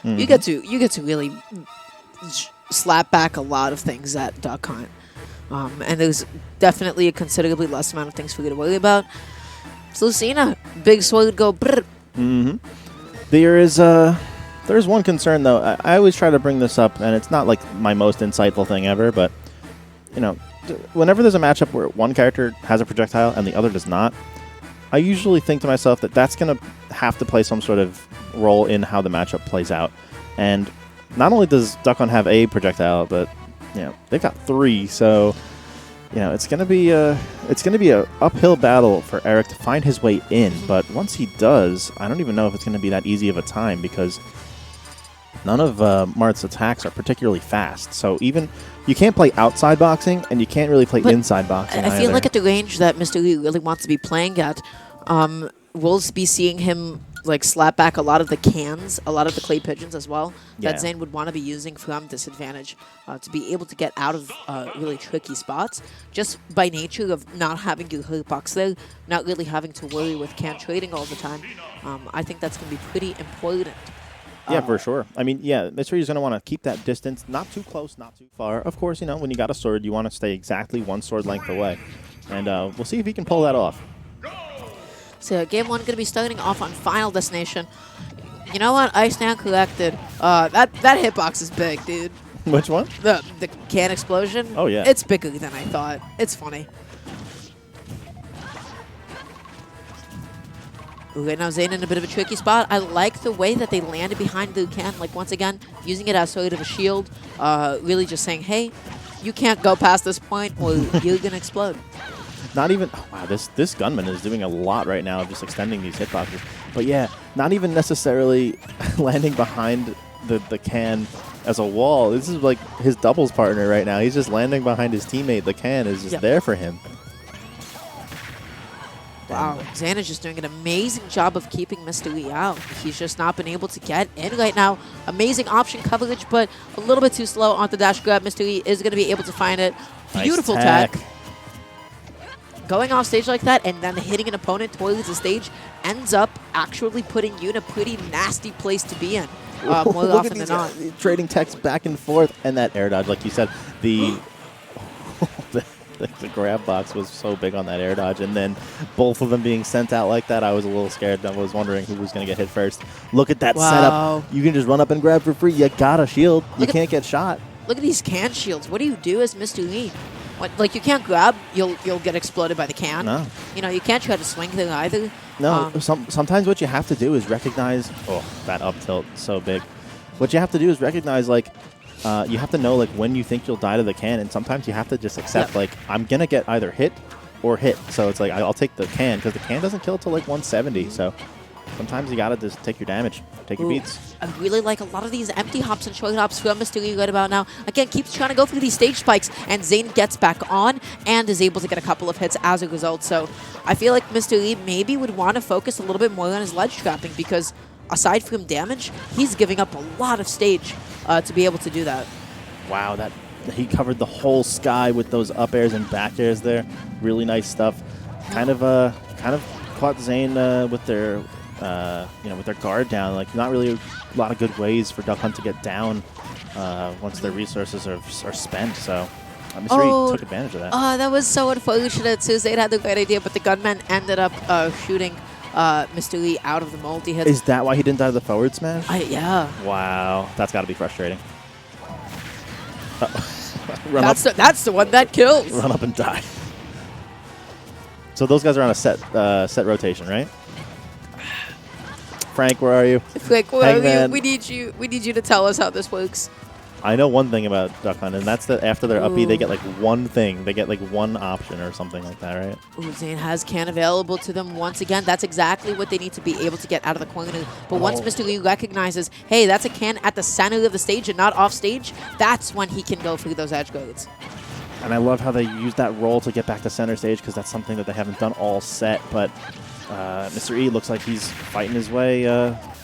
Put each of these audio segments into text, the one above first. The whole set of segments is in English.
you get to really slap back a lot of things at Duck Hunt. And there's definitely a considerably less amount of things for you to worry about. It's Lucina. Big sword go brrr. There's one concern, though. I always try to bring this up, and it's not like my most insightful thing ever, but, you know, whenever there's a matchup where one character has a projectile and the other does not, I usually think to myself that that's going to have to play some sort of role in how the matchup plays out. And not only does Duck Hunt have a projectile, but, you know, they've got 3, so, you know, it's going to be a uphill battle for Eric to find his way in. But once he does, I don't even know if it's going to be that easy of a time because none of Marth's attacks are particularly fast. So even you can't play outside boxing, and you can't really play inside boxing. I feel like at the range that Mr. Lee really wants to be playing at, we'll be seeing him like slap back a lot of the cans, a lot of the clay pigeons as well, that Zane would want to be using from disadvantage to be able to get out of really tricky spots, just by nature of not having your hitbox there, not really having to worry with can trading all the time. I think that's going to be pretty important. Yeah, for sure. I mean, yeah, Mr. Lee's going to want to keep that distance, not too close, not too far. Of course, you know, when you got a sword, you want to stay exactly one sword length away. And we'll see if he can pull that off. So game 1 going to be starting off on Final Destination. You know what? I stand corrected. That hitbox is big, dude. Which one? The can explosion. Oh, yeah. It's bigger than I thought. It's funny. Right now, Zane in a bit of a tricky spot. I like the way that they landed behind the can. Like, once again, using it as sort of a shield. Really just saying, hey, you can't go past this point or you're going to explode. Not even, oh, wow, this gunman is doing a lot right now of just extending these hitboxes. But yeah, not even necessarily landing behind the can as a wall. This is like his doubles partner right now. He's just landing behind his teammate. The can is just there for him. Wow, Zane is just doing an amazing job of keeping Mr. Lee out. He's just not been able to get in right now. Amazing option coverage, but a little bit too slow on the dash grab. Mr. Lee is going to be able to find it. Beautiful nice tech. Going off stage like that and then hitting an opponent towards the stage ends up actually putting you in a pretty nasty place to be in. More often than not. Trading text back and forth, and that air dodge, like you said, the grab box was so big on that air dodge, and then both of them being sent out like that, I was a little scared. I was wondering who was going to get hit first. Look at that setup. You can just run up and grab for free. You got a shield. You can't get shot. Look at these can shields. What do you do as Mr. Lee? What, like, you can't grab, you'll get exploded by the can. No. You know, you can't try to swing there either. No, sometimes what you have to do is recognize, oh, that up tilt, so big. What you have to do is recognize, like, you have to know, like, when you think you'll die to the can, and sometimes you have to just accept, like, I'm going to get either hit or hit. So it's like, I'll take the can, because the can doesn't kill till, like, 170, so sometimes you got to just take your damage, take your beats. I really like a lot of these empty hops and short hops from Mr. Lee right about now. Again, keeps trying to go for these stage spikes, and Zane gets back on and is able to get a couple of hits as a result. So I feel like Mr. Lee maybe would want to focus a little bit more on his ledge trapping, because aside from damage, he's giving up a lot of stage to be able to do that. Wow, that he covered the whole sky with those up airs and back airs there. Really nice stuff. Kind of caught Zane with their with their guard down. Like, not really a lot of good ways for Duck Hunt to get down once their resources are spent. So Mr. Lee took advantage of that. Oh, that was so unfortunate. So Zane had the great idea, but the gunman ended up shooting Mr. Lee out of the multi-hit. Is that why he didn't die to the forward smash? Yeah. Wow, that's got to be frustrating. That's the one that kills. Run up and die. So those guys are on a set rotation, right? Frank, where are you? Frank, where are you? We need you to tell us how this works. I know one thing about Duck Hunt, and that's that after their up B, they get like one thing. They get like one option or something like that, right? Ooh, Zane has can available to them once again. That's exactly what they need to be able to get out of the corner. But once Mr. Lee recognizes, hey, that's a can at the center of the stage and not off stage, that's when he can go through those edge guards. And I love how they use that roll to get back to center stage, because that's something that they haven't done all set. But Mr. E looks like he's fighting his way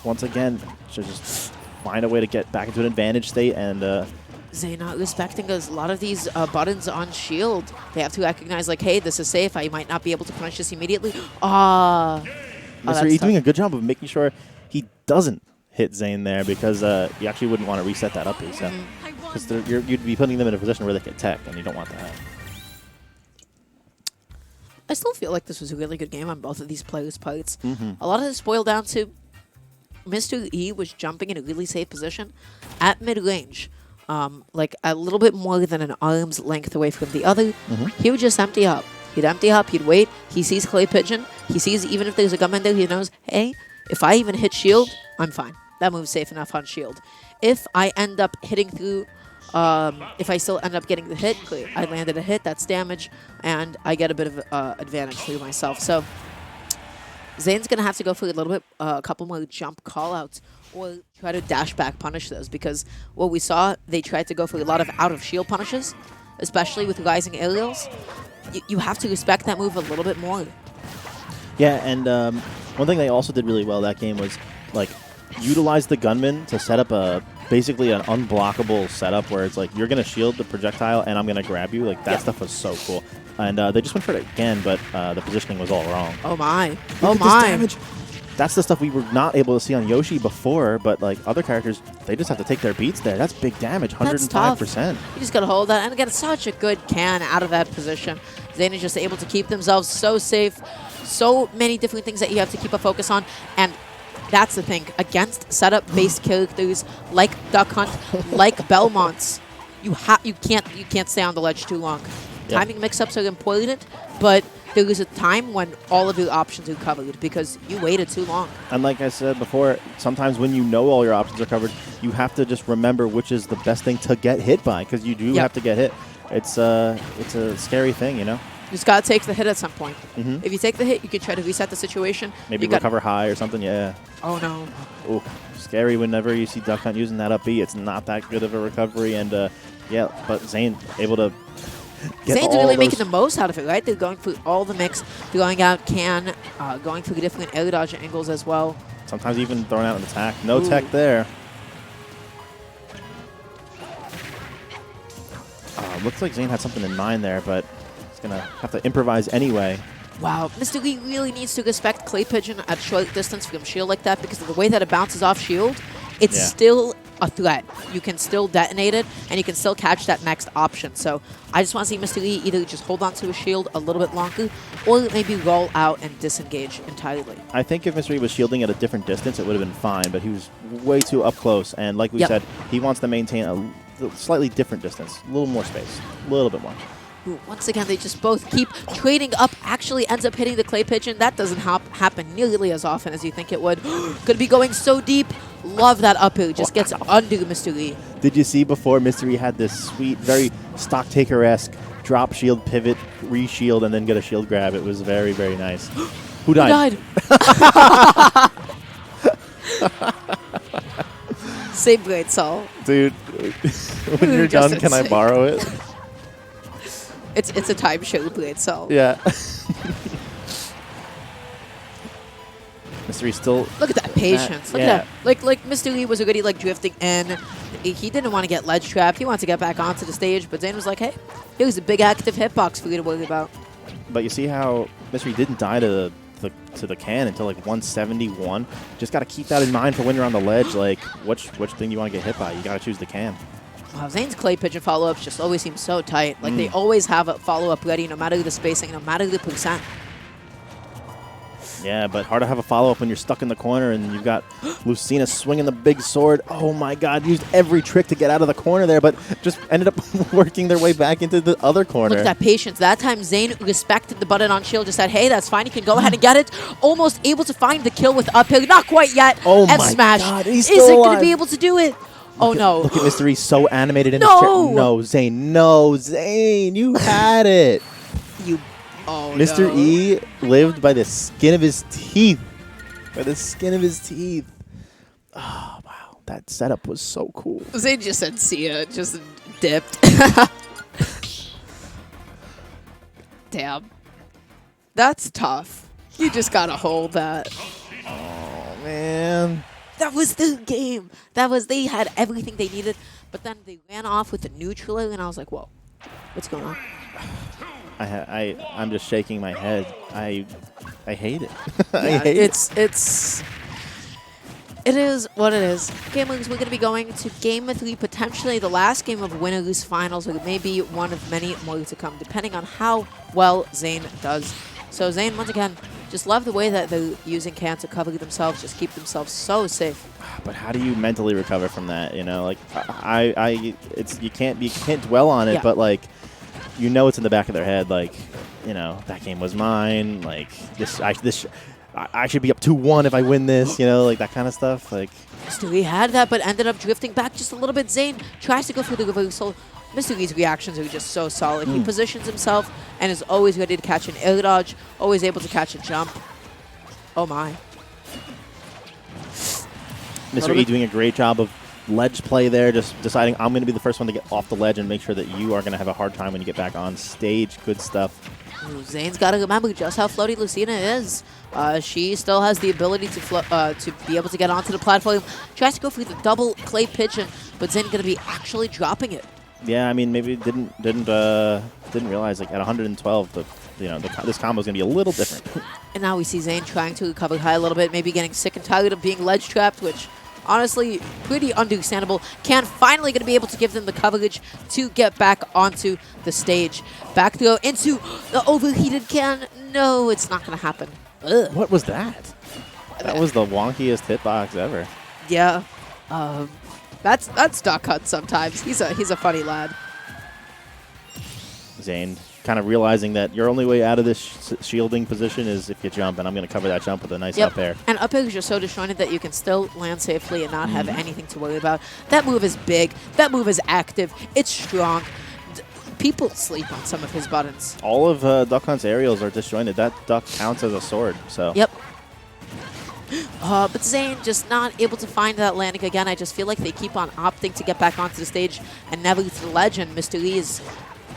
once again to just find a way to get back into an advantage state. And Zane not respecting a lot of these buttons on shield. They have to recognize, like, hey, this is safe. I might not be able to punish this immediately. Mr. E doing a good job of making sure he doesn't hit Zane there because you actually wouldn't want to reset that up reset. Because you'd be putting them in a position where they get tech, and you don't want that. I still feel like this was a really good game on both of these players' parts. A lot of this boiled down to Mr. E was jumping in a really safe position at mid-range. Like a little bit more than an arm's length away from the other. He would just empty up. He'd empty up, he'd wait. He sees Clay Pigeon. He sees even if there's a gunman there, he knows, hey, if I even hit shield, I'm fine. That move's safe enough on shield. If I end up hitting through, if I still end up getting the hit, I landed a hit, that's damage, and I get a bit of advantage through myself. So Zane's going to have to go for a little bit, a couple more jump callouts or try to dash back punish those because what we saw, they tried to go for a lot of out-of-shield punishes, especially with rising aerials. You have to respect that move a little bit more. Yeah, and one thing they also did really well that game was like utilize the gunman to set up basically an unblockable setup where it's like you're going to shield the projectile and I'm going to grab you. Like that stuff was so cool. And they just went for it again, but the positioning was all wrong. Oh my. Oh my. Damage. That's the stuff we were not able to see on Yoshi before, but like other characters, they just have to take their beats there. That's big damage, 105%. You just got to hold that. And again, such a good can out of that position. Zane is just able to keep themselves so safe. So many different things that you have to keep a focus on. And that's the thing. Against setup-based characters like Duck Hunt, like Belmonts, you can't stay on the ledge too long. Yep. Timing mix-ups are important, but there is a time when all of your options are covered because you waited too long. And like I said before, sometimes when you know all your options are covered, you have to just remember which is the best thing to get hit by because you do have to get hit. It's a scary thing, you know? You just got to take the hit at some point. If you take the hit, you can try to reset the situation. Maybe recover high or something, yeah. Oh, no. Ooh, scary whenever you see Duck Hunt using that up B. It's not that good of a recovery. And, yeah, but Zane able to get Zane's really making the most out of it, right? They're going through all the mix, going out can, going through different air dodge angles as well. Sometimes even throwing out an attack. No tech there. Looks like Zane had something in mind there, but he's going to have to improvise anyway. Wow, Mr. Lee really needs to respect Clay Pigeon at short distance from shield like that because of the way that it bounces off shield, it's still a threat. You can still detonate it, and you can still catch that next option. So I just want to see Mr. Lee either just hold on to a shield a little bit longer or maybe roll out and disengage entirely. I think if Mr. Lee was shielding at a different distance, it would have been fine, but he was way too up close. And like we said, he wants to maintain a slightly different distance, a little more space, a little bit more. Ooh, once again, they just both keep trading up, actually ends up hitting the Clay Pigeon. That doesn't happen nearly as often as you think it would. Could be going so deep. Love that up air. Just gets under Mr. Lee. Did you see before Mr. Lee had this sweet, very stock taker-esque drop shield, pivot, re-shield, and then get a shield grab? It was very, very nice. Who died? Same great soul. Dude, when you're done, can I borrow it? It's a time show blade cell. Yeah. Mr. Lee still. Look at that patience. Look at that. Like Mr. Lee was already drifting in. He didn't want to get ledge trapped. He wanted to get back onto the stage, but Zane was like, "Hey, here's a big active hitbox for you to worry about." But you see how Mr. Lee didn't die to the can until 171. Just got to keep that in mind for when you're on the ledge. Like which thing you want to get hit by. You got to choose the can. Wow, Zane's Clay Pigeon follow-ups just always seem so tight. Like, they always have a follow-up ready, no matter the spacing, no matter the percent. Yeah, but hard to have a follow-up when you're stuck in the corner and you've got Lucina swinging the big sword. Oh, my God. Used every trick to get out of the corner there, but just ended up working their way back into the other corner. Look at that patience. That time, Zane respected the button on shield, just said, hey, that's fine. You can go ahead and get it. Almost able to find the kill with uphill. Not quite yet. Oh, my F-smash. God. He's Isn't going to be able to do it. Oh, no. Look at Mr. E so animated in his chair. No, Zane. No, Zane. You had it. Oh, Mr. E lived by the skin of his teeth. By the skin of his teeth. Oh, wow. That setup was so cool. Zane just said, see ya. Just dipped. Damn. That's tough. You just got to hold that. Oh, man. That was the game. They had everything they needed, but then they ran off with the neutral, and I was like, whoa, what's going on? I'm just shaking my head. I hate it. I Yeah, hate it. It is what it is. Gamers, we're going to be going to Game 3, potentially the last game of Win or Lose Finals, or maybe one of many more to come, depending on how well Zane does. So Zane, once again, just love the way that they're using Can to cover themselves, just keep themselves so safe. But how do you mentally recover from that? You know, like you can't dwell on it, Yeah. but like, you know, it's in the back of their head. Like, you know, that game was mine. Like I should be up 2-1 if I win this. You know, like that kind of stuff. Like, Mr. Lee had that, but ended up drifting back just a little bit. Zane tries to go through the reversal. Mr. Lee's reactions are just so solid. He positions himself and is always ready to catch an air dodge, always able to catch a jump. Oh my. Mr. E doing a great job of ledge play there, just deciding I'm going to be the first one to get off the ledge and make sure that you are going to have a hard time when you get back on stage. Good stuff. Ooh, Zane's got to remember just how floaty Lucina is. She still has the ability to be able to get onto the platform. Tries to go for the double clay pigeon, but Zane going to be actually dropping it. Yeah, I mean, maybe didn't realize like at 112 this combo is going to be a little different. And now we see Zane trying to recover high a little bit, maybe getting sick and tired of being ledge trapped, which honestly pretty understandable. Can finally going to be able to give them the coverage to get back onto the stage. Back throw into the overheated Can. No, it's not going to happen. Ugh. What was that? That was the wonkiest hitbox ever. Yeah. That's Duck Hunt sometimes. He's a funny lad. Zane kind of realizing that your only way out of this shielding position is if you jump, and I'm going to cover that jump with a nice up air. And up air is just so disjointed that you can still land safely and not have anything to worry about. That move is big. That move is active. It's strong. People sleep on some of his buttons. All of Duck Hunt's aerials are disjointed. That duck counts as a sword. So. Yep. But Zane just not able to find that landing again. I just feel like they keep on opting to get back onto the stage and never to the ledge, and Mr. Lee is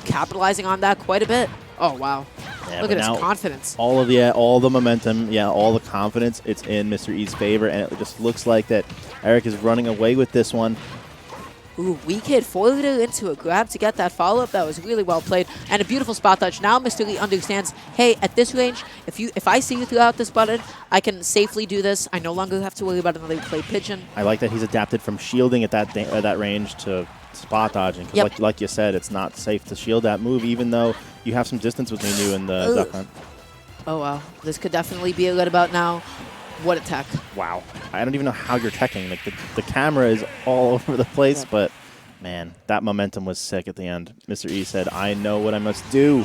capitalizing on that quite a bit. Oh, wow. Yeah, Look at his confidence. All the momentum, all the confidence, it's in Mr. E's favor, and it just looks like that Eric is running away with this one. Ooh, weak hit forwarder into a grab to get that follow-up. That was really well played. And a beautiful spot touch. Now Mr. Lee understands, hey, at this range, if I see you throughout this button, I can safely do this. I no longer have to worry about another play pigeon. I like that he's adapted from shielding at that range to spot dodging. Because like you said, it's not safe to shield that move, even though you have some distance between you and the Duck Hunt. Oh, wow. This could definitely be a good about now. What a tech. Wow. I don't even know how you're teching. Like the camera is all over the place, but man, that momentum was sick at the end. Mr. E said, I know what I must do.